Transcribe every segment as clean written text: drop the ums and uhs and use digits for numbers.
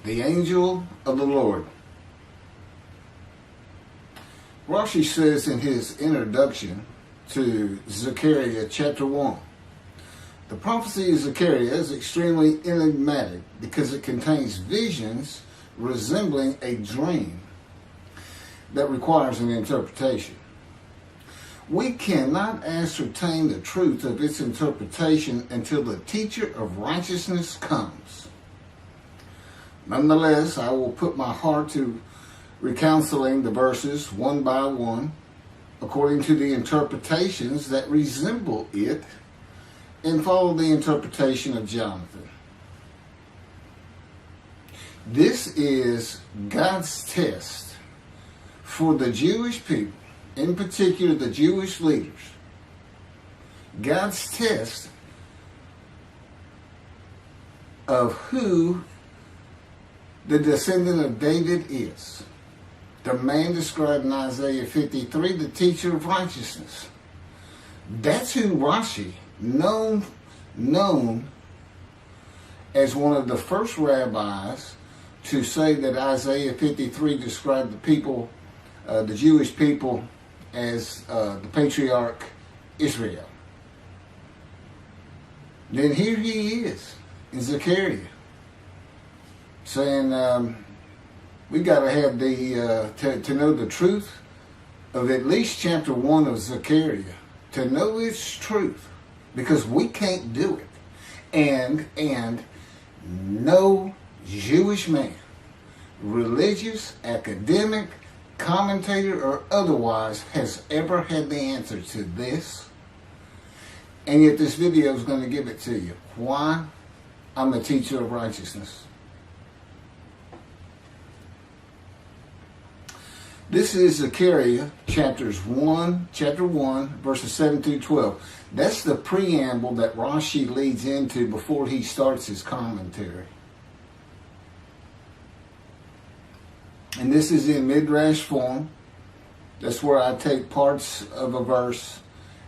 The angel of the Lord. Rashi says in his introduction to Zechariah Chapter One, the prophecy of Zechariah is extremely enigmatic because it contains visions resembling a dream that requires an interpretation. We cannot ascertain the truth of its interpretation until the teacher of righteousness comes. Nonetheless, I will put my heart to reconciling the verses one by one according to the interpretations that resemble it and follow the interpretation of Jonathan. This is God's test for the Jewish people, in particular the Jewish leaders. God's test of who the descendant of David is. The man described in Isaiah 53, the teacher of righteousness. That's who Rashi, known as one of the first rabbis to say that Isaiah 53 described the people, the Jewish people, as the patriarch Israel. Then here he is in Zechariah saying we got to have the to know the truth of at least chapter 1 of Zechariah, to know its truth, because we can't do it, and no Jewish man, religious, academic, commentator, or otherwise, has ever had the answer to this. And yet this video is going to give it to you. Why? I'm a teacher of righteousness. This is Zechariah chapter 1, verses 7 through 12. That's the preamble that Rashi leads into before he starts his commentary. And this is in Midrash form. That's where I take parts of a verse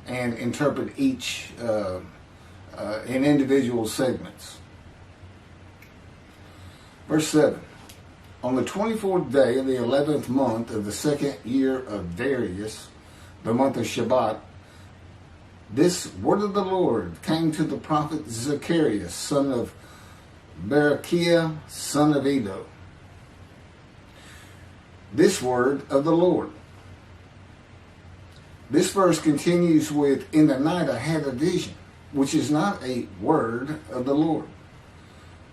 and interpret each in individual segments. Verse 7. On the 24th day of the 11th month of the second year of Darius, the month of Shebat, this word of the Lord came to the prophet Zechariah, son of Berechiah, son of Iddo. This word of the Lord. This verse continues with, in the night I had a vision, which is not a word of the Lord.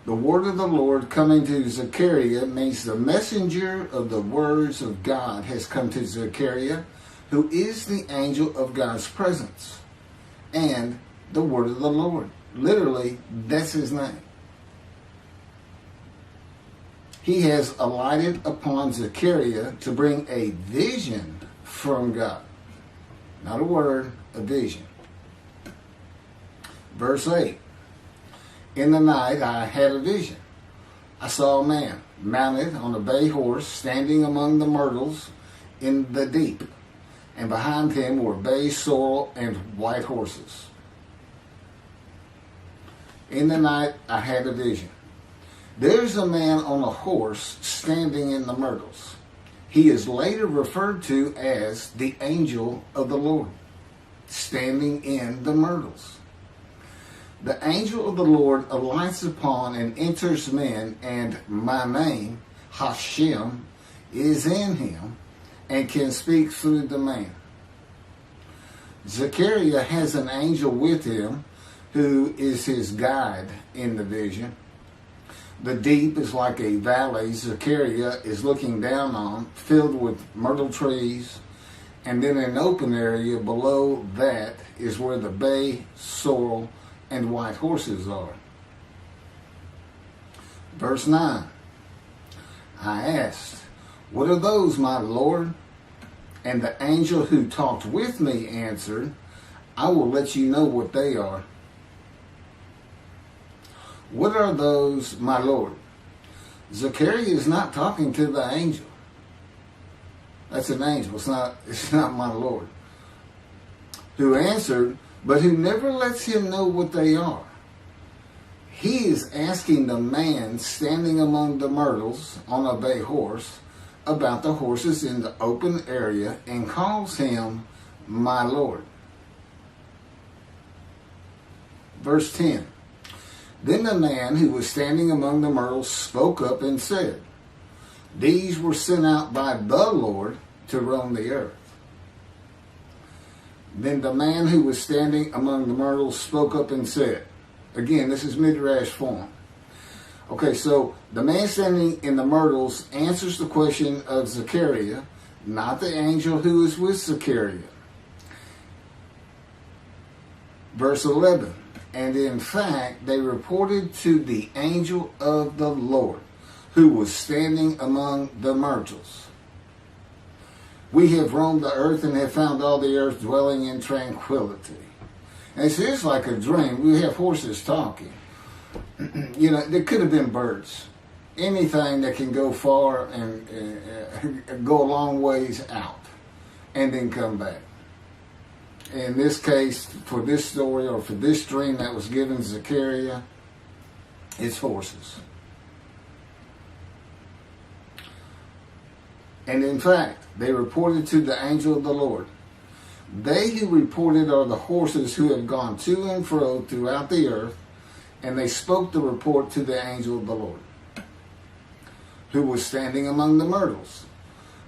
The word of the Lord coming to Zechariah means the messenger of the words of God has come to Zechariah, who is the angel of God's presence, and the word of the Lord. Literally, that's his name. He has alighted upon Zechariah to bring a vision from God. Not a word, a vision. Verse 8. In the night I had a vision. I saw a man mounted on a bay horse standing among the myrtles in the deep, and behind him were bay, sorrel, and white horses. In the night I had a vision. There's a man on a horse standing in the myrtles. He is later referred to as the angel of the Lord, standing in the myrtles. The angel of the Lord alights upon and enters men, and my name, Hashem, is in him and can speak through the man. Zechariah has an angel with him who is his guide in the vision. The deep is like a valley Zechariah is looking down on, filled with myrtle trees, and then an open area below that is where the bay, sorrel, and white horses are. Verse 9. I asked, what are those, my Lord? And the angel who talked with me answered, I will let you know what they are. What are those, my Lord? Zechariah is not talking to the angel. That's an angel. It's not my Lord. Who answered, but who never lets him know what they are. he is asking the man standing among the myrtles on a bay horse about the horses in the open area and calls him my Lord. Verse 10. Then the man who was standing among the myrtles spoke up and said, these were sent out by the Lord to roam the earth. Then the man who was standing among the myrtles spoke up and said, again, this is Midrash form. Okay, so the man standing in the myrtles answers the question of Zechariah, not the angel who is with Zechariah. Verse 11. And in fact, they reported to the angel of the Lord, who was standing among the myrtles. We have roamed the earth and have found all the earth dwelling in tranquility. And it's just like a dream. We have horses talking. You know, there could have been birds. Anything that can go far and go a long ways out and then come back. In this case, for this story or for this dream that was given Zechariah, it's horses. And in fact, they reported to the angel of the Lord. They who reported are the horses who have gone to and fro throughout the earth, and they spoke the report to the angel of the Lord, who was standing among the myrtles.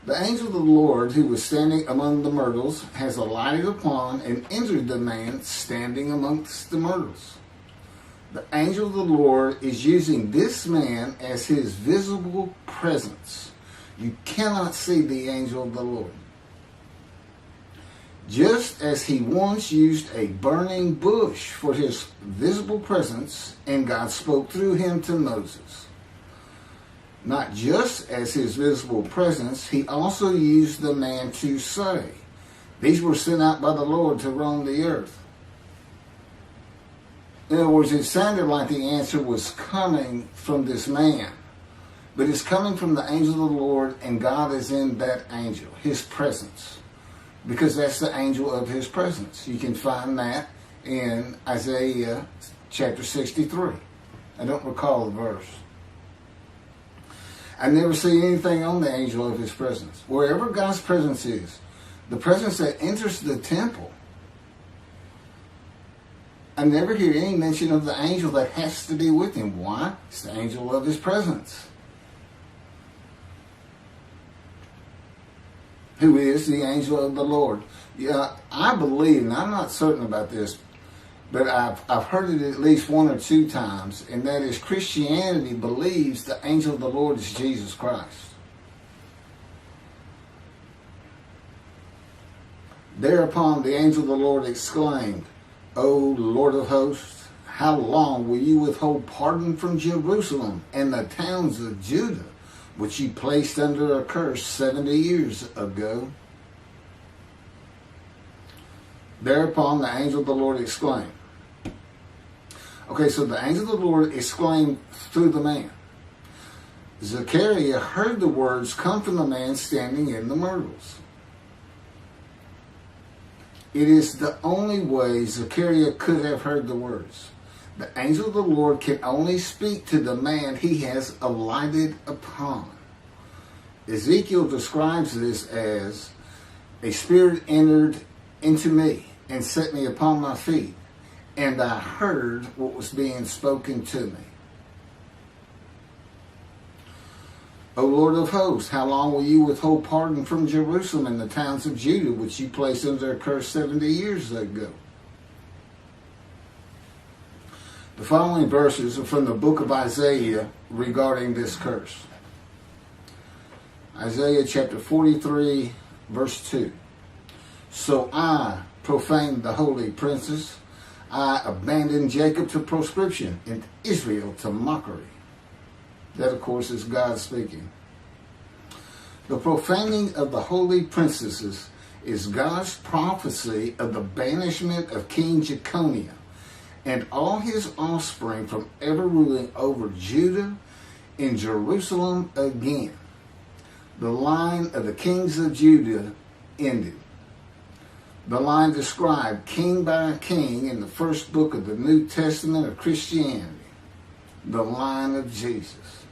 The angel of the Lord, who was standing among the myrtles, has alighted upon and entered the man standing amongst the myrtles. The angel of the Lord is using this man as his visible presence. You cannot see the angel of the Lord. Just as he once used a burning bush for his visible presence, and God spoke through him to Moses. Not just as his visible presence, he also used the man to say, these were sent out by the Lord to roam the earth. In other words, it sounded like the answer was coming from this man. But it's coming from the angel of the Lord, and God is in that angel, his presence. Because that's the angel of his presence. You can find that in Isaiah chapter 63. I don't recall the verse. I never see anything on the angel of his presence. Wherever God's presence is, the presence that enters the temple, I never hear any mention of the angel that has to be with him. Why? It's the angel of his presence, who is the angel of the Lord. Yeah, I believe, and I'm not certain about this, but I've heard it at least one or two times, and that is Christianity believes the angel of the Lord is Jesus Christ. Thereupon the angel of the Lord exclaimed, O Lord of hosts, how long will you withhold pardon from Jerusalem and the towns of Judah, which you placed under a curse 70 years ago? Thereupon the angel of the Lord exclaimed. Okay, so the angel of the Lord exclaimed through the man. Zechariah heard the words come from the man standing in the myrtles. It is the only way Zechariah could have heard the words. The angel of the Lord can only speak to the man he has alighted upon. Ezekiel describes this as, a spirit entered into me and set me upon my feet, and I heard what was being spoken to me. O Lord of hosts, how long will you withhold pardon from Jerusalem and the towns of Judah, which you placed under a curse 70 years ago? The following verses are from the book of Isaiah regarding this curse. Isaiah chapter 43, verse 2. So I profaned the holy princes. I abandoned Jacob to proscription and Israel to mockery. That, of course, is God speaking. The profaning of the holy princesses is God's prophecy of the banishment of King Jeconiah and all his offspring from ever ruling over Judah and Jerusalem again. The line of the kings of Judah ended. The line described king by king in the first book of the New Testament of Christianity. the line of Jesus.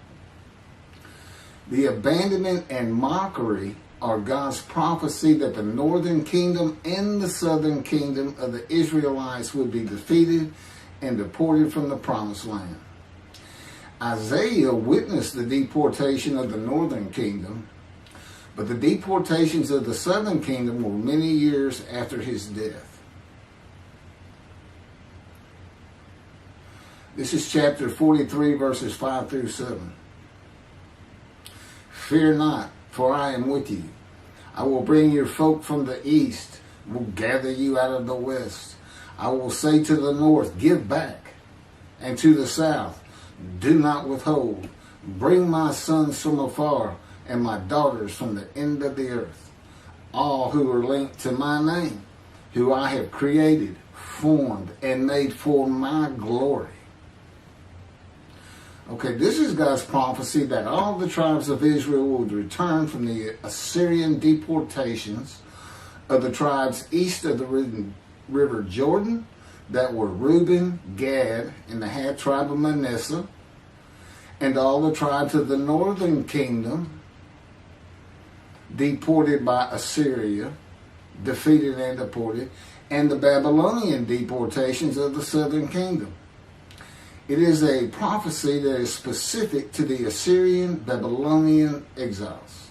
The abandonment and mockery are God's prophecy that the northern kingdom and the southern kingdom of the Israelites would be defeated and deported from the promised land. Isaiah witnessed the deportation of the northern kingdom, but the deportations of the southern kingdom were many years after his death. This is chapter 43, verses 5 through 7. Fear not, for I am with you. I will bring your folk from the east, will gather you out of the west. I will say to the north, give back, and to the south, do not withhold. Bring my sons from afar, and my daughters from the end of the earth. All who are linked to my name, who I have created, formed, and made for my glory. Okay, this is God's prophecy that all the tribes of Israel would return from the Assyrian deportations of the tribes east of the river Jordan, that were Reuben, Gad, and the half tribe of Manasseh, and all the tribes of the northern kingdom, deported by Assyria, defeated and deported, and the Babylonian deportations of the southern kingdom. It is a prophecy that is specific to the Assyrian Babylonian exiles.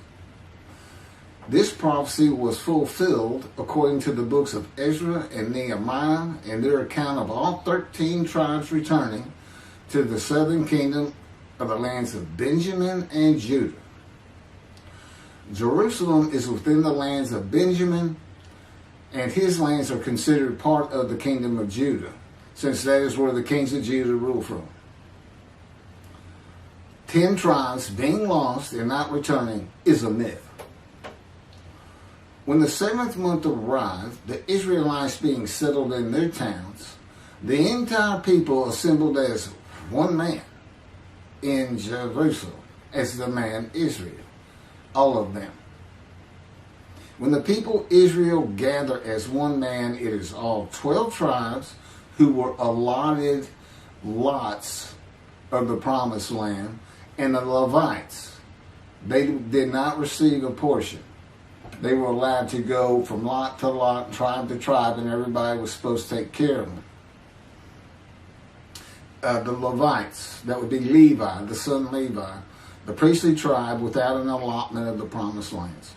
This prophecy was fulfilled according to the books of Ezra and Nehemiah and their account of all 13 tribes returning to the southern kingdom of the lands of Benjamin and Judah. Jerusalem is within the lands of Benjamin, and his lands are considered part of the kingdom of Judah, since that is where the kings of Judah rule from. 10 tribes being lost and not returning is a myth. When the 7th month arrived, the Israelites being settled in their towns, the entire people assembled as one man in Jerusalem, as the man Israel, all of them. When the people Israel gather as one man, it is all 12 tribes who were allotted lots of the promised land, and the Levites, they did not receive a portion. They were allowed to go from lot to lot, tribe to tribe, and everybody was supposed to take care of them. The Levites, that would be Levi, the son Levi, the priestly tribe without an allotment of the promised lands.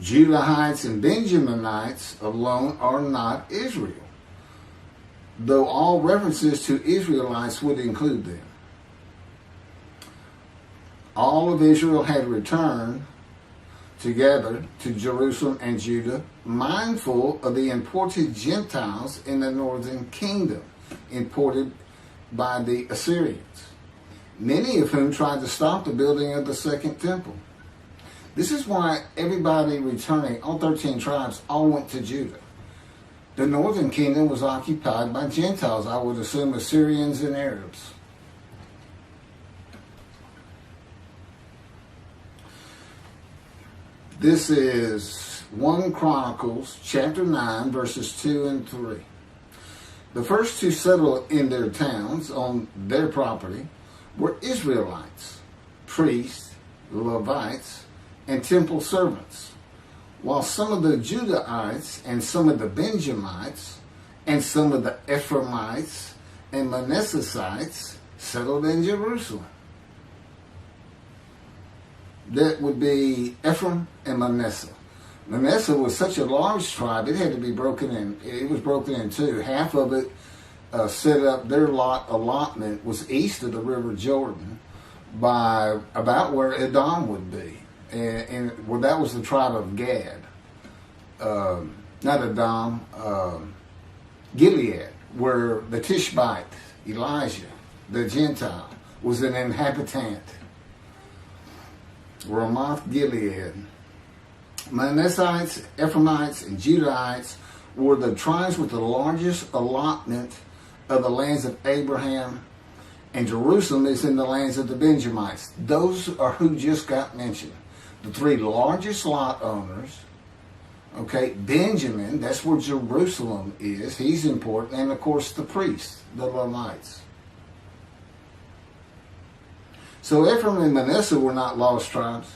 Judahites and Benjaminites alone are not Israel, though all references to Israelites would include them. All of Israel had returned together to Jerusalem and Judah, mindful of the imported Gentiles in the northern kingdom, imported by the Assyrians, many of whom tried to stop the building of the second temple. This is why everybody returning, all 13 tribes, all went to Judah. The northern kingdom was occupied by Gentiles, I would assume Assyrians and Arabs. This is 1 Chronicles chapter 9, verses 2 and 3. The first to settle in their towns on their property were Israelites, priests, Levites, and temple servants, while some of the Judahites and some of the Benjamites and some of the Ephraimites and Manassesites settled in Jerusalem. That would be Ephraim and Manasseh. Manasseh was such a large tribe, it had to be broken in. It was broken in two. Half of it set up, their allotment was east of the river Jordan by about where Edom would be. And well, that was the tribe of Gad. Not Edom, Gilead, where the Tishbite, Elijah, the Gentile, was an inhabitant. Ramoth Gilead. Manassites, Ephraimites, and Judahites were the tribes with the largest allotment of the lands of Abraham, and Jerusalem is in the lands of the Benjamites. Those are who just got mentioned. The 3 largest lot owners, okay, Benjamin, that's where Jerusalem is, he's important, and of course the priests, the Levites. So Ephraim and Manasseh were not lost tribes,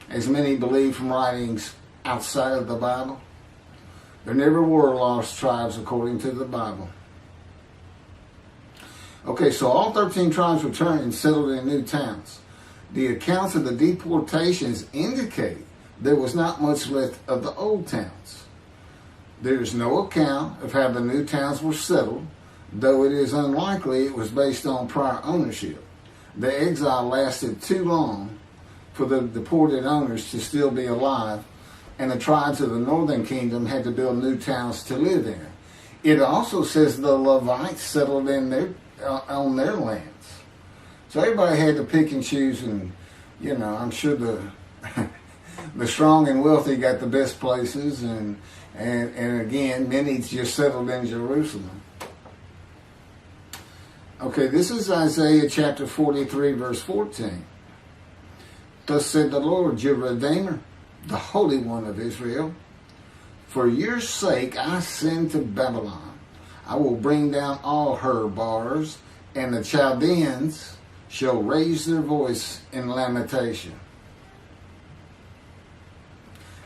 as many believe from writings outside of the Bible. There never were lost tribes according to the Bible. Okay, so all 13 tribes returned and settled in new towns. The accounts of the deportations indicate there was not much left of the old towns. There is no account of how the new towns were settled, though it is unlikely it was based on prior ownership. The exile lasted too long for the deported owners to still be alive, and the tribes of the northern kingdom had to build new towns to live in. It also says the Levites settled in on their lands. So everybody had to pick and choose, and I'm sure the the strong and wealthy got the best places, and again, many just settled in Jerusalem. Okay, this is Isaiah chapter 43, verse 14. Thus said the Lord, your Redeemer, the Holy One of Israel, for your sake I send to Babylon. I will bring down all her bars, and the Chaldeans shall raise their voice in lamentation.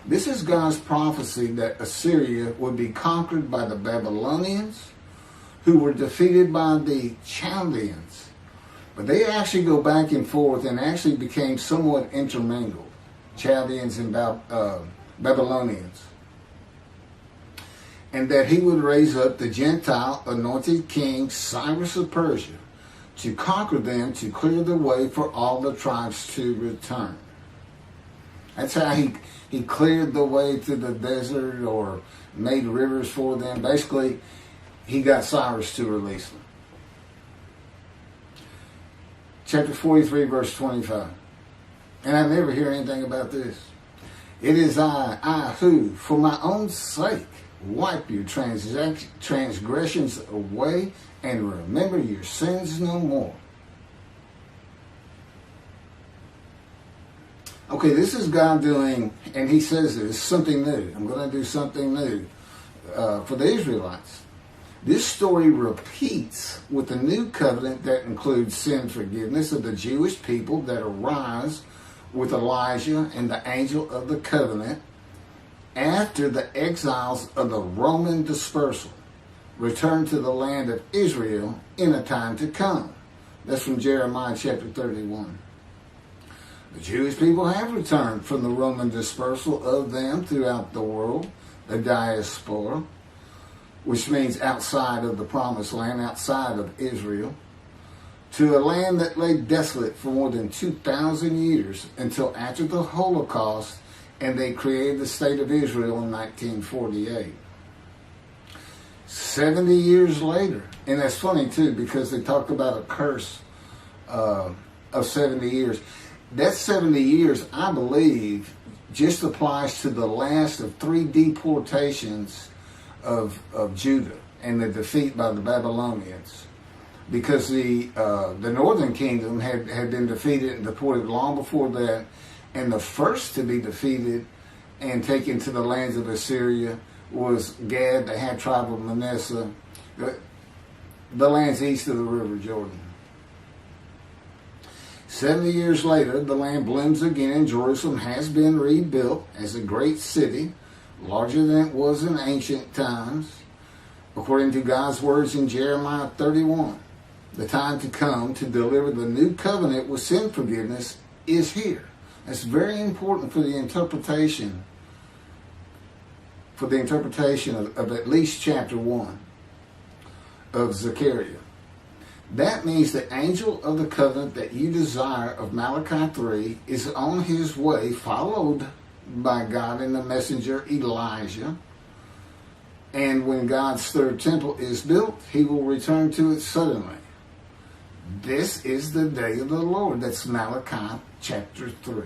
This is God's prophecy that Assyria would be conquered by the Babylonians, who were defeated by the Chaldeans. But they actually go back and forth and actually became somewhat intermingled, Chaldeans and Babylonians. And that he would raise up the Gentile anointed king Cyrus of Persia to conquer them, to clear the way for all the tribes to return. That's how he cleared the way to the desert or made rivers for them. Basically, he got Cyrus to release them. Chapter 43, verse 25. And I never hear anything about this. It is I who, for my own sake, wipe your transgressions away and remember your sins no more. Okay, this is God doing, and he says this, something new. I'm going to do something new for the Israelites. This story repeats with the new covenant that includes sin forgiveness of the Jewish people that arise with Elijah and the angel of the covenant after the exiles of the Roman dispersal return to the land of Israel in a time to come. That's from Jeremiah chapter 31. The Jewish people have returned from the Roman dispersal of them throughout the world, the diaspora, which means outside of the promised land, outside of Israel, to a land that lay desolate for more than 2,000 years until after the Holocaust, and they created the state of Israel in 1948. 70 years later, and that's funny too, because they talked about a curse of 70 years. That 70 years, I believe, just applies to the last of 3 deportations of Judah and the defeat by the Babylonians, because the northern kingdom had been defeated and deported long before that, and the first to be defeated and taken to the lands of Assyria was Gad, the half tribe of Manasseh, the lands east of the river Jordan. 70 years later, the land blooms again, and Jerusalem has been rebuilt as a great city, larger than it was in ancient times, according to God's words in Jeremiah 31. The time to come to deliver the new covenant with sin forgiveness is here. That's very important for the interpretation of at least chapter 1 of Zechariah. That means the angel of the covenant that you desire of Malachi 3 is on his way, followed by God and the messenger Elijah. And when God's third temple is built, he will return to it suddenly. This is the day of the Lord. That's Malachi chapter 3.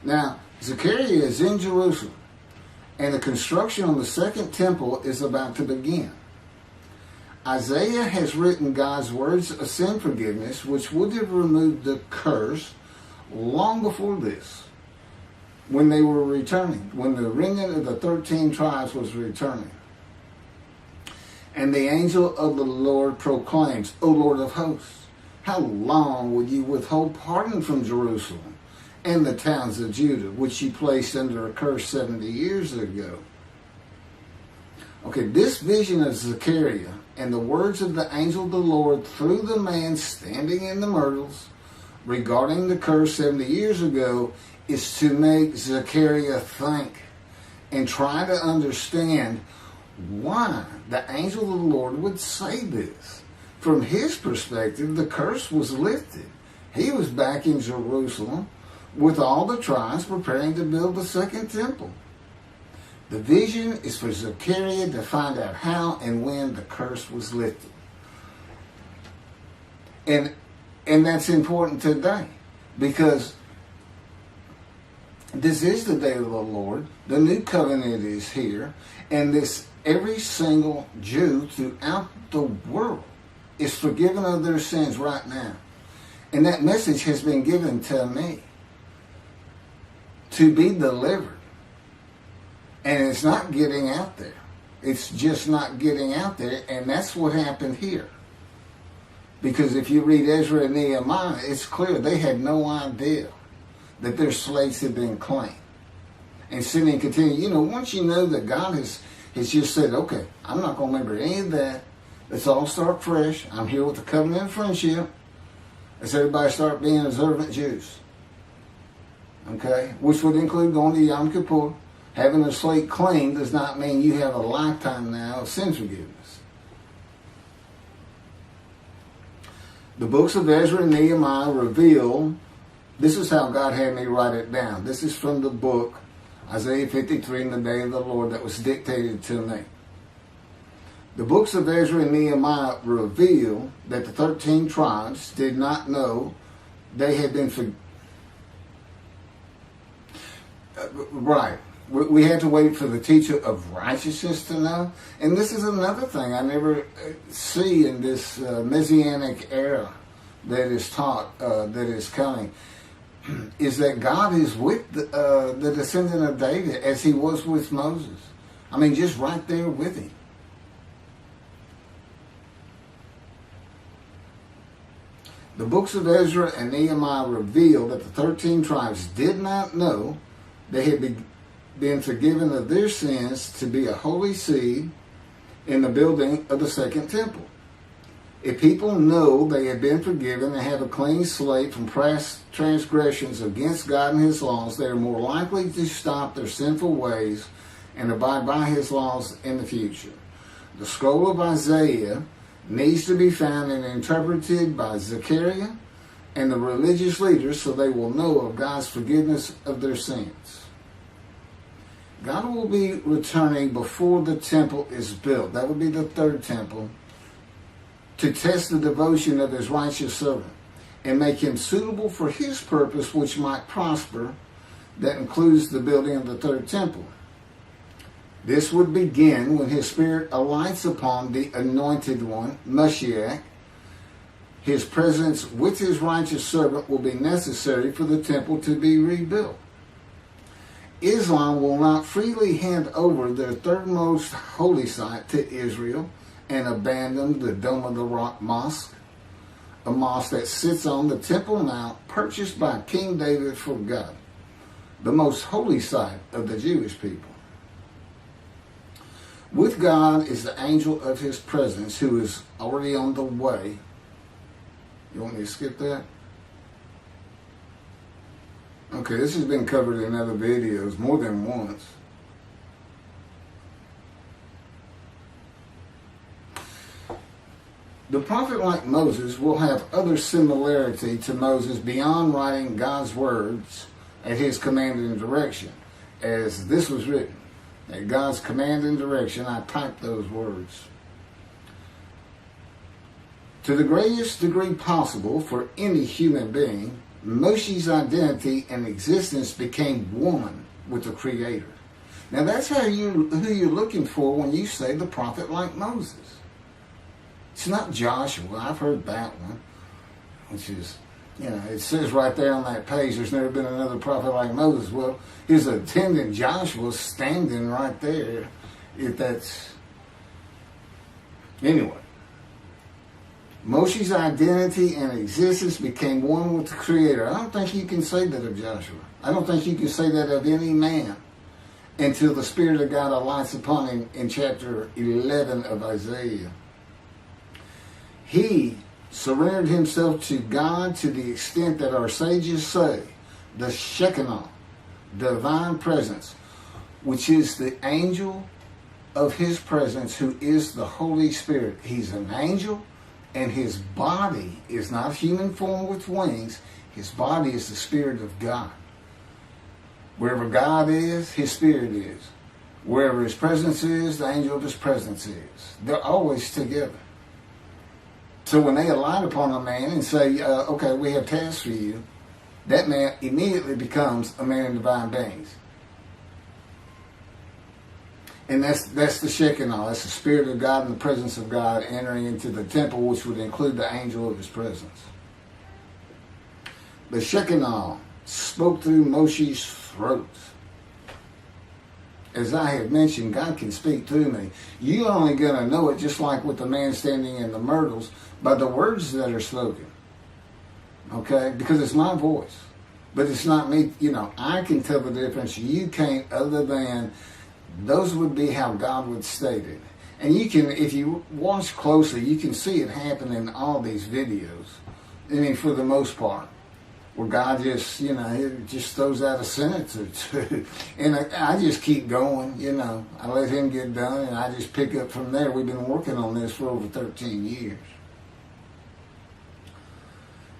Now, Zechariah is in Jerusalem, and the construction on the second temple is about to begin. Isaiah has written God's words of sin forgiveness, which would have removed the curse long before this, when they were returning, when the remnant of the 13 tribes was returning. And the angel of the Lord proclaims, O Lord of hosts, how long will you withhold pardon from Jerusalem and the towns of Judah, which you placed under a curse 70 years ago? Okay, this vision of Zechariah and the words of the angel of the Lord through the man standing in the myrtles regarding the curse 70 years ago is to make Zechariah think and try to understand why the angel of the Lord would say this. From his perspective, the curse was lifted. He was back in Jerusalem with all the tribes preparing to build the second temple. The vision is for Zechariah to find out how and when the curse was lifted. And that's important today, because this is the day of the Lord. The new covenant is here, and every single Jew throughout the world is forgiven of their sins right now. And that message has been given to me to be delivered. And it's not getting out there. It's just not getting out there, and that's what happened here. Because if you read Ezra and Nehemiah, it's clear they had no idea that their slates had been claimed. And sitting and continue, once you know that God has just said, okay, I'm not going to remember any of that. Let's all start fresh. I'm here with the covenant of friendship. Let's everybody start being observant Jews. Okay? Which would include going to Yom Kippur. Having a slate clean does not mean you have a lifetime now of sin forgiveness. The books of Ezra and Nehemiah reveal, this is how God had me write it down. This is from the book, Isaiah 53, in the day of the Lord, that was dictated to me. The books of Ezra and Nehemiah reveal that the 13 tribes did not know they had been right. We had to wait for the teacher of righteousness to know. And this is another thing I never see in this Messianic era that is taught, that is coming, is that God is with the descendant of David as he was with Moses. I mean, just right there with him. The books of Ezra and Nehemiah reveal that the 13 tribes did not know they had been forgiven of their sins to be a holy seed in the building of the second temple. If people know they have been forgiven and have a clean slate from past transgressions against God and his laws, they are more likely to stop their sinful ways and abide by his laws in the future. The scroll of Isaiah needs to be found and interpreted by Zechariah and the religious leaders so they will know of God's forgiveness of their sins. God will be returning before the temple is built. That would be the third temple, to test the devotion of his righteous servant and make him suitable for his purpose, which might prosper. That includes the building of the third temple. This would begin when his spirit alights upon the anointed one, Moshiach. His presence with his righteous servant will be necessary for the temple to be rebuilt. Islam will not freely hand over their third most holy site to Israel and abandon the Dome of the Rock Mosque, a mosque that sits on the Temple Mount purchased by King David for God, the most holy site of the Jewish people. With God is the angel of his presence who is already on the way. You want me to skip that? Okay, this has been covered in other videos more than once. The prophet like Moses will have other similarity to Moses beyond writing God's words at his command and direction, as this was written. At God's command and direction, I typed those words. To the greatest degree possible for any human being, Moshe's identity and existence became one with the Creator. Now that's who you're looking for when you say the prophet like Moses. It's not Joshua. I've heard that one, which is, it says right there on that page, there's never been another prophet like Moses. Well, his attendant Joshua standing right there, if that's... Anyway. Moshe's identity and existence became one with the Creator. I don't think you can say that of Joshua. I don't think you can say that of any man until the Spirit of God alights upon him in chapter 11 of Isaiah. He surrendered himself to God to the extent that our sages say the Shekinah, divine presence, which is the angel of his presence, who is the Holy Spirit. He's an angel, and his body is not human form with wings. His body is the Spirit of God. Wherever God is, his Spirit is. Wherever his presence is, the angel of his presence is. They're always together. So when they alight upon a man and say, okay, we have tasks for you, that man immediately becomes a man of divine beings. And that's the Shekinah. That's the Spirit of God and the presence of God entering into the temple, which would include the angel of his presence. The Shekinah spoke through Moshe's throat. As I have mentioned, God can speak through me. You're only going to know it, just like with the man standing in the myrtles, by the words that are spoken. Okay? Because it's my voice. But it's not me. You know, I can tell the difference. You can't, other than those would be how God would state it. And you can, if you watch closely, you can see it happen in all these videos. I mean, for the most part. Where God just, you know, it just throws out a sentence or two. And I just keep going, you know. I let him get done, and I just pick up from there. We've been working on this for over 13 years.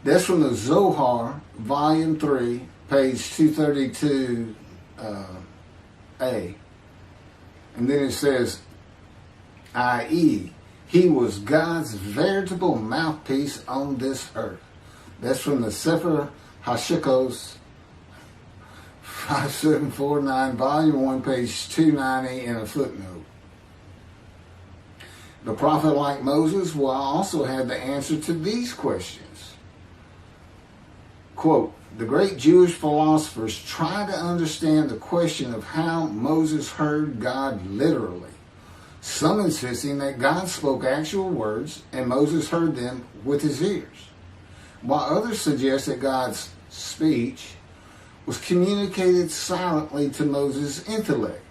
That's from the Zohar, Volume 3, page 232a. And then it says, i.e., he was God's veritable mouthpiece on this earth. That's from the Sefer Hashikos 5749, Volume 1, page 290, and a footnote. The prophet, like Moses, will also have the answer to these questions. Quote, the great Jewish philosophers try to understand the question of how Moses heard God literally. Some insisting that God spoke actual words and Moses heard them with his ears, while others suggest that God's speech was communicated silently to Moses' intellect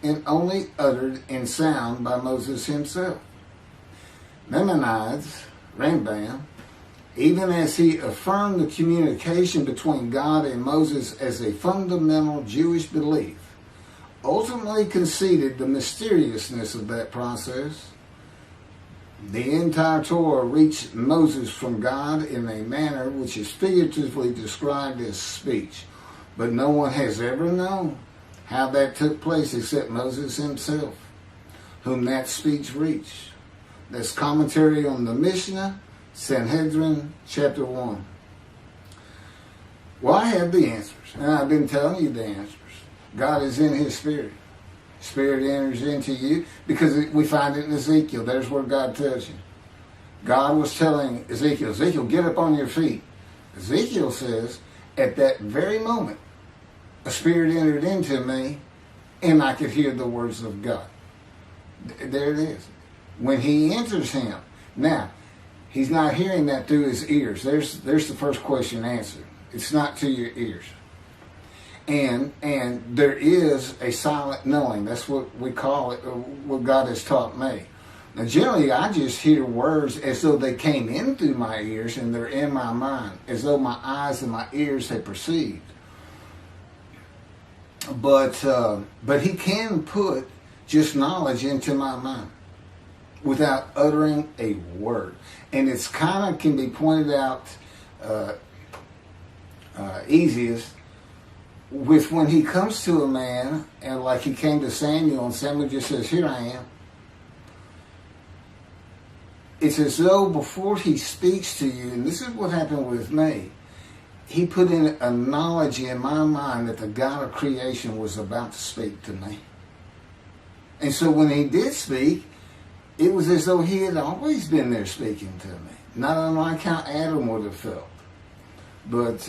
and only uttered in sound by Moses himself. Maimonides, Rambam, even as he affirmed the communication between God and Moses as a fundamental Jewish belief, ultimately conceded the mysteriousness of that process. The entire Torah reached Moses from God in a manner which is figuratively described as speech, but no one has ever known how that took place except Moses himself, whom that speech reached. That's commentary on the Mishnah, Sanhedrin, Chapter 1. Well, I have the answers, and I've been telling you the answers. God is in his Spirit. Spirit enters into you, because we find it in Ezekiel. There's where God tells you. God was telling Ezekiel, get up on your feet. Ezekiel says, at that very moment, a spirit entered into me, and I could hear the words of God. There it is. When he enters him. Now, he's not hearing that through his ears. There's the first question answered. It's not to your ears. And there is a silent knowing. That's what we call it, what God has taught me. Now, generally, I just hear words as though they came in through my ears and they're in my mind, as though my eyes and my ears had perceived. But he can put just knowledge into my mind without uttering a word. And it's kind of can be pointed out easiest with when he comes to a man, and like he came to Samuel, and Samuel just says, here I am. It's as though before he speaks to you, and this is what happened with me, he put in a knowledge in my mind that the God of creation was about to speak to me. And so when he did speak, it was as though he had always been there speaking to me. Not unlike how Adam would have felt. But